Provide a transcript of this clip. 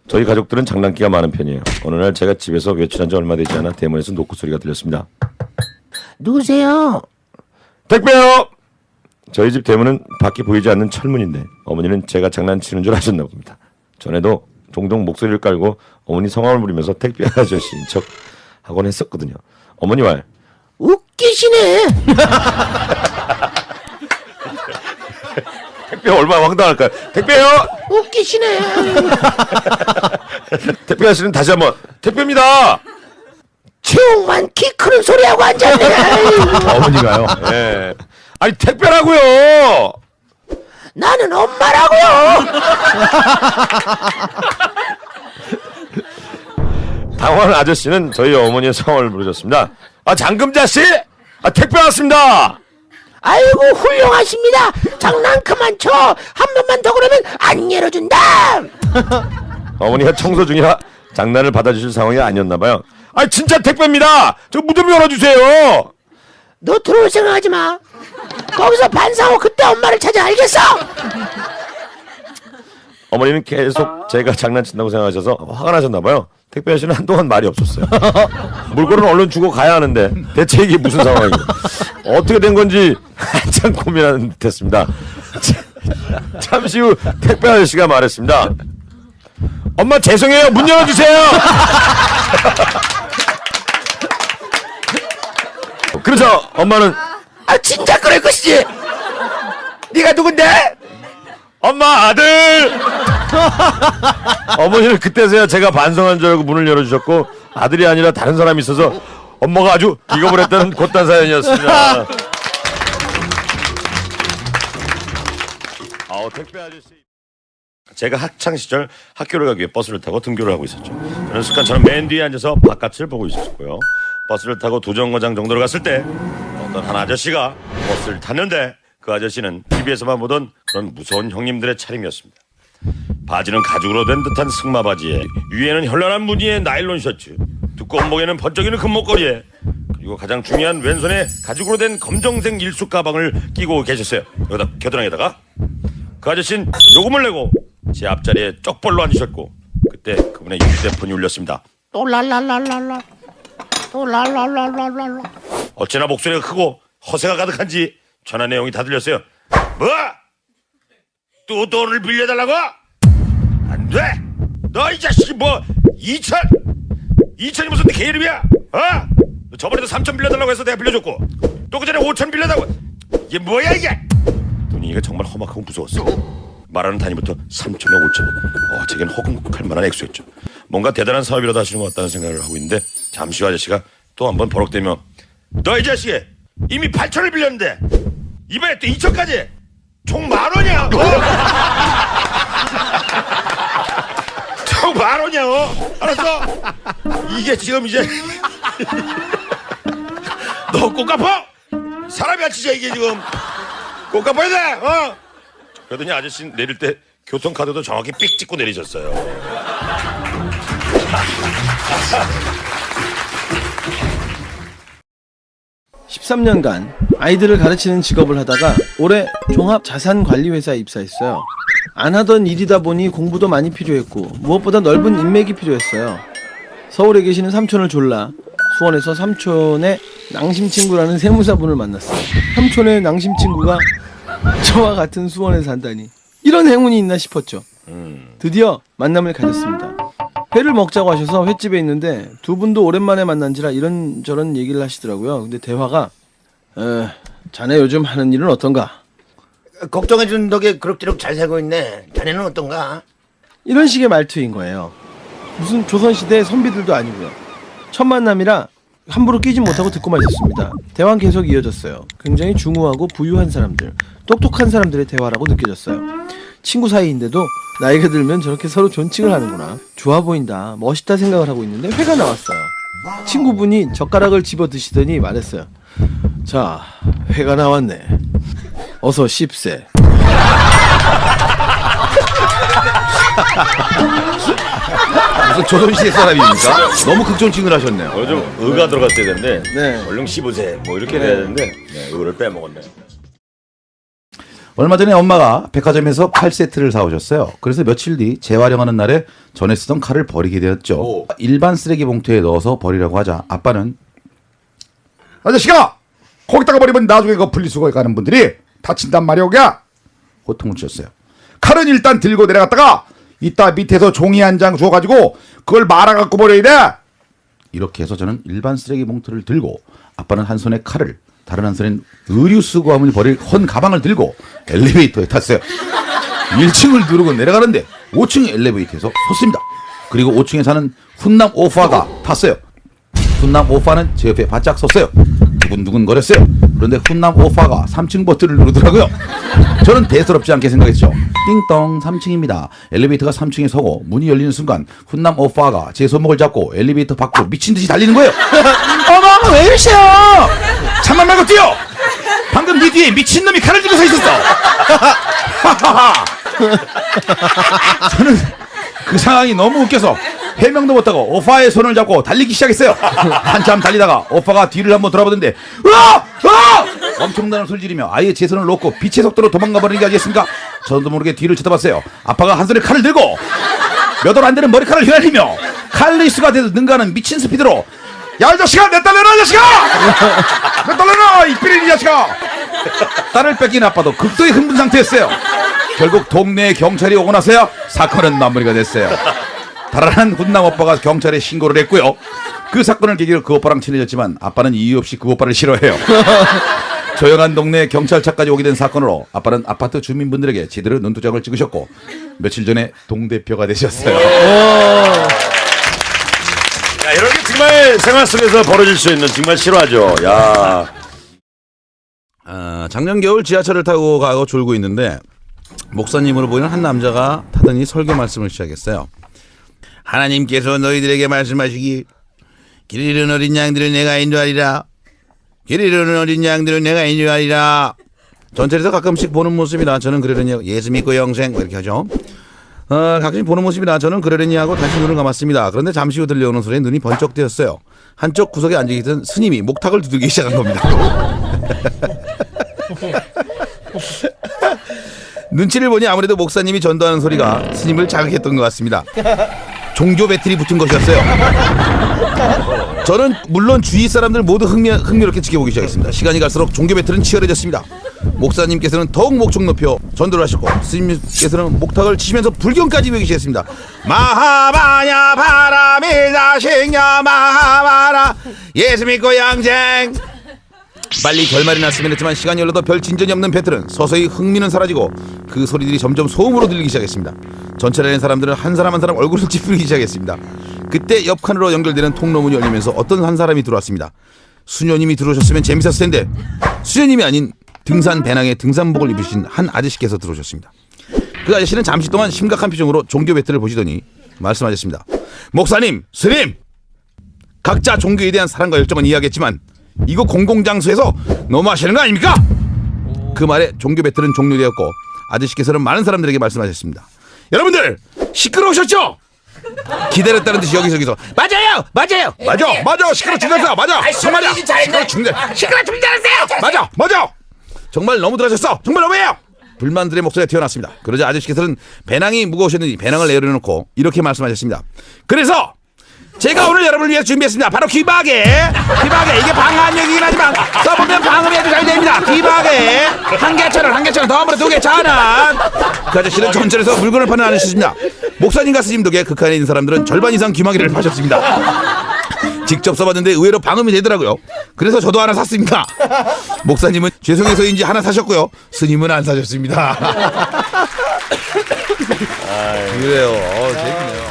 저희 가족들은 장난기가 많은 편이에요. 어느 날 제가 집에서 외출한 지 얼마 되지 않아 대문에서 노크 소리가 들렸습니다. 누구세요? 택배요! 저희 집 대문은 밖이 보이지 않는 철문인데 어머니는 제가 장난치는 줄 아셨나 봅니다. 전에도 종종 목소리를 깔고 어머니 성함을 부르면서 택배 아저씨인 척 하곤 했었거든요. 어머니 말 웃기시네. 택배 얼마나 황당할까요? 택배요! 웃기시네. 택배 아저씨는 다시 한번 택배입니다! 최홍만 키 크는 소리하고 앉았네. 어머니가요? 예. 아니 택배라고요! 나는 엄마라고요. 당황한 아저씨는 저희 어머니의 성함을 부르셨습니다. 아 장금자씨! 아 택배 왔습니다! 아이고 훌륭하십니다. 장난 그만 쳐. 한 번만 더 그러면 안 열어준다. 어머니가 청소 중이라 장난을 받아주실 상황이 아니었나봐요. 아 진짜 택배입니다! 저 무덤 열어주세요! 너 들어올 생각하지 마. 거기서 반사하고 그때 엄마를 찾아. 알겠어? 어머니는 계속 제가 장난친다고 생각하셔서 화가 나셨나봐요. 택배 아저씨는 한동안 말이 없었어요. 물건은 얼른 주고 가야 하는데 대체 이게 무슨 상황이고 어떻게 된 건지 한참 고민하는 듯했습니다. 잠시 후 택배 아저씨가 말했습니다. 엄마 죄송해요. 문 열어주세요. 그래서 엄마는 아 진짜 그럴 것이지. 네가 누군데? 엄마 아들. 어머니는 그때서야 제가 반성한 줄 알고 문을 열어주셨고 아들이 아니라 다른 사람이 있어서 엄마가 아주 기겁을 했다는 곧단 사연이었습니다. 택배 아저씨. 제가 학창 시절 학교를 가기 위해 버스를 타고 등교를 하고 있었죠. 저는 습관처럼 맨 뒤에 앉아서 바깥을 보고 있었고요. 버스를 타고 도 정거장 정도로 갔을 때 어떤 한 아저씨가 버스를 탔는데 그 아저씨는 TV에서만 보던 그런 무서운 형님들의 차림이었습니다. 바지는 가죽으로 된 듯한 승마 바지에 위에는 현란한 무늬의 나일론 셔츠, 두꺼운 목에는 번쩍이는 금목걸이에 그리고 가장 중요한 왼손에 가죽으로 된 검정색 일수 가방을 끼고 계셨어요. 여기다 겨드랑이에다가 그 아저씨는 요금을 내고 제 앞자리에 쪽벌로 앉으셨고 그때 그분의 휴대폰이 울렸습니다. 또 랄랄랄랄라. 또 랄랄랄랄랄라. 어찌나 목소리가 크고 허세가 가득한지 전화 내용이 다 들렸어요. 뭐? 또 돈을 빌려달라고? 안 돼! 너 이 자식이 뭐 2천이 무슨 개 이름이야? 어? 저번에도 3천 빌려달라고 해서 내가 빌려줬고 또 그 전에 5천 빌려달라고. 이게 뭐야 이게? 분위기가 정말 험악하고 무서웠어. 말하는 단위부터 3천에 5천. 제겐 허금할 만한 액수였죠. 뭔가 대단한 사업이라도 하시는 것 같다는 생각을 하고 있는데 잠시 후 아저씨가 또 한번 버럭대며 너 이 자식이 이미 8천을 빌렸는데 이번에 또 2천까지 총 10,000원이야. 총 10,000원이야. 알았어? 이게 지금 이제 너 꼭 갚아. 사람이 아치지 이게 지금 꼭 갚아야 돼. 그러더니 아저씨 내릴 때 교통카드도 정확히 삑 찍고 내리셨어요. 13년간 아이들을 가르치는 직업을 하다가 올해 종합자산관리회사에 입사했어요. 안 하던 일이다 보니 공부도 많이 필요했고 무엇보다 넓은 인맥이 필요했어요. 서울에 계시는 삼촌을 졸라 수원에서 삼촌의 낭심친구라는 세무사분을 만났어요. 삼촌의 낭심친구가 저와 같은 수원에 산다니 이런 행운이 있나 싶었죠. 드디어 만남을 가졌습니다. 회를 먹자고 하셔서 횟집에 있는데 두 분도 오랜만에 만난지라 이런저런 얘기를 하시더라고요. 근데 대화가 자네 요즘 하는 일은 어떤가? 걱정해준 덕에 그럭저럭 잘 살고 있네. 자네는 어떤가? 이런 식의 말투인 거예요. 무슨 조선시대 선비들도 아니고요. 첫 만남이라 함부로 끼지 못하고 듣고만 있었습니다. 대화는 계속 이어졌어요. 굉장히 중후하고 부유한 사람들, 똑똑한 사람들의 대화라고 느껴졌어요. 친구 사이인데도 나이가 들면 저렇게 서로 존칭을 하는구나. 좋아 보인다, 멋있다 생각을 하고 있는데 회가 나왔어요. 친구분이 젓가락을 집어 드시더니 말했어요. 자, 회가 나왔네. 어서 씹세. 무슨 조선시대 사람입니까? 너무 극존칭을 하셨네요. 요즘 의가 들어갔어야 되는데 네. 얼른 씹으세요. 뭐 이렇게 돼야 되는데 의를 빼먹었네요. 얼마 전에 엄마가 백화점에서 칼 세트를 사오셨어요. 그래서 며칠 뒤 재활용하는 날에 전에 쓰던 칼을 버리게 되었죠. 일반 쓰레기 봉투에 넣어서 버리라고 하자 아빠는 아저씨가 거기다가 버리면 나중에 그 분리수거에 가는 분들이 다친단 말이오냐. 호통을 쳤어요. 칼은 일단 들고 내려갔다가 이따 밑에서 종이 한 장 줘가지고 그걸 말아갖고 버려야 돼. 이렇게 해서 저는 일반 쓰레기 봉투를 들고 아빠는 한 손에 칼을 다른 한 손엔 의류 수거함을 버릴 헌 가방을 들고 엘리베이터에 탔어요. 1층을 누르고 내려가는데 5층 엘리베이터에서 섰습니다. 그리고 5층에 사는 훈남 오빠가 탔어요. 훈남 오빠는 제 옆에 바짝 섰어요. 두근두근 거렸어요. 그런데 훈남 오빠가 3층 버튼을 누르더라고요. 저는 대수롭지 않게 생각했죠. 띵동 3층입니다. 엘리베이터가 3층에 서고 문이 열리는 순간 훈남 오빠가 제 손목을 잡고 엘리베이터 밖으로 미친 듯이 달리는 거예요. 어머 왜 이러세요? 참만 말고 뛰어. 방금 네 뒤에 미친놈이 칼을 들고 서 있었어. 저는 그 상황이 너무 웃겨서 해명도 못하고 오빠의 손을 잡고 달리기 시작했어요. 한참 달리다가 오빠가 뒤를 한번 돌아보는데 으아! 으아! 엄청난 소리 지르며 아예 제 손을 놓고 빛의 속도로 도망가 버리는 게 아니겠습니까? 저도 모르게 뒤를 쳐다봤어요. 아빠가 한 손에 칼을 들고 몇 월 안 되는 머리카락을 휘날리며 칼리스가 돼도 능가하는 미친 스피드로 야 이 자식아 내 딸 내놔 이 자식아. 내 딸 내놔 이 삐린 이 자식아. 딸을 뺏긴 아빠도 극도의 흥분 상태였어요. 결국 동네에 경찰이 오고 나서야 사건은 마무리가 됐어요. 달아난 훈남 오빠가 경찰에 신고를 했고요. 그 사건을 계기로 그 오빠랑 친해졌지만 아빠는 이유 없이 그 오빠를 싫어해요. 조용한 동네에 경찰차까지 오게 된 사건으로 아빠는 아파트 주민분들에게 제대로 눈도장을 찍으셨고 며칠 전에 동대표가 되셨어요. 야, 이런 게 정말 생활 속에서 벌어질 수 있는 정말 실화죠. 야. 작년 겨울 지하철을 타고 가고 졸고 있는데 목사님으로 보이는 한 남자가 타더니 설교 말씀을 시작했어요. 하나님께서 너희들에게 말씀하시기 길 잃은 어린 양들을 내가 인도하리라. 길 잃은 어린 양들을 내가 인도하리라. 전철에서 가끔씩 보는 모습이라 저는 그러려니 예수 믿고 영생 이렇게 하죠. 가끔씩 보는 모습이라 저는 그러려니 하고 다시 눈을 감았습니다. 그런데 잠시 후 들려오는 소리에 눈이 번쩍 뜨였어요. 한쪽 구석에 앉아있던 스님이 목탁을 두들기 시작한 겁니다. 눈치를 보니 아무래도 목사님이 전도하는 소리가 스님을 자극했던 것 같습니다. 종교 배틀이 붙은 것이었어요. 저는 물론 주위 사람들 모두 흥미롭게 지켜보기 시작했습니다. 시간이 갈수록 종교 배틀은 치열해졌습니다. 목사님께서는 더욱 목청 높여 전도를 하셨고 스님께서는 목탁을 치시면서 불경까지 배우기 시작했습니다. 마하바냐 바람이 자식냐 마하바라 예수 믿고 양생. 빨리 결말이 났으면 했지만 시간이 흘러도 별 진전이 없는 배틀은 서서히 흥미는 사라지고 그 소리들이 점점 소음으로 들리기 시작했습니다. 전철에 있는 사람들은 한 사람 한 사람 얼굴을 찌푸리기 시작했습니다. 그때 옆칸으로 연결되는 통로문이 열리면서 어떤 한 사람이 들어왔습니다. 수녀님이 들어오셨으면 재밌었을 텐데 수녀님이 아닌 등산 배낭에 등산복을 입으신 한 아저씨께서 들어오셨습니다. 그 아저씨는 잠시 동안 심각한 표정으로 종교 배틀을 보시더니 말씀하셨습니다. 목사님, 스님, 각자 종교에 대한 사랑과 열정은 이해하겠지만 이거 공공장소에서 너무하시는 거 아닙니까? 그 말에 종교 배틀은 종료되었고 아저씨께서는 많은 사람들에게 말씀하셨습니다. 여러분들 시끄러우셨죠? 기다렸다는 듯이 여기저기서 맞아요 맞아 시끄러 죽였어요 맞아 정말이야 시끄러 죽였어요 맞아 정말 너무들 하셨어 정말 너무해요. 불만들의 목소리가 튀어났습니다. 그러자 아저씨께서는 배낭이 무거우셨는지 배낭을 내려놓고 이렇게 말씀하셨습니다. 그래서 제가 오늘 여러분을 위해서 준비했습니다. 바로 귀바게 이게 방한역이긴 하지만 써보면 방음이 아주 잘 됩니다. 귀바게 한 개천원 덤으로 2개 천원. 그 아저씨는 전철에서 물건을 파는 아저씨입니다. 목사님과 스님 덕에 극한에 있는 사람들은 절반 이상 귀마개를 파셨습니다. 직접 써봤는데 의외로 방음이 되더라고요. 그래서 저도 하나 샀습니다. 목사님은 죄송해서인지 하나 사셨고요. 스님은 안 사셨습니다. 그래요. 재밌네요.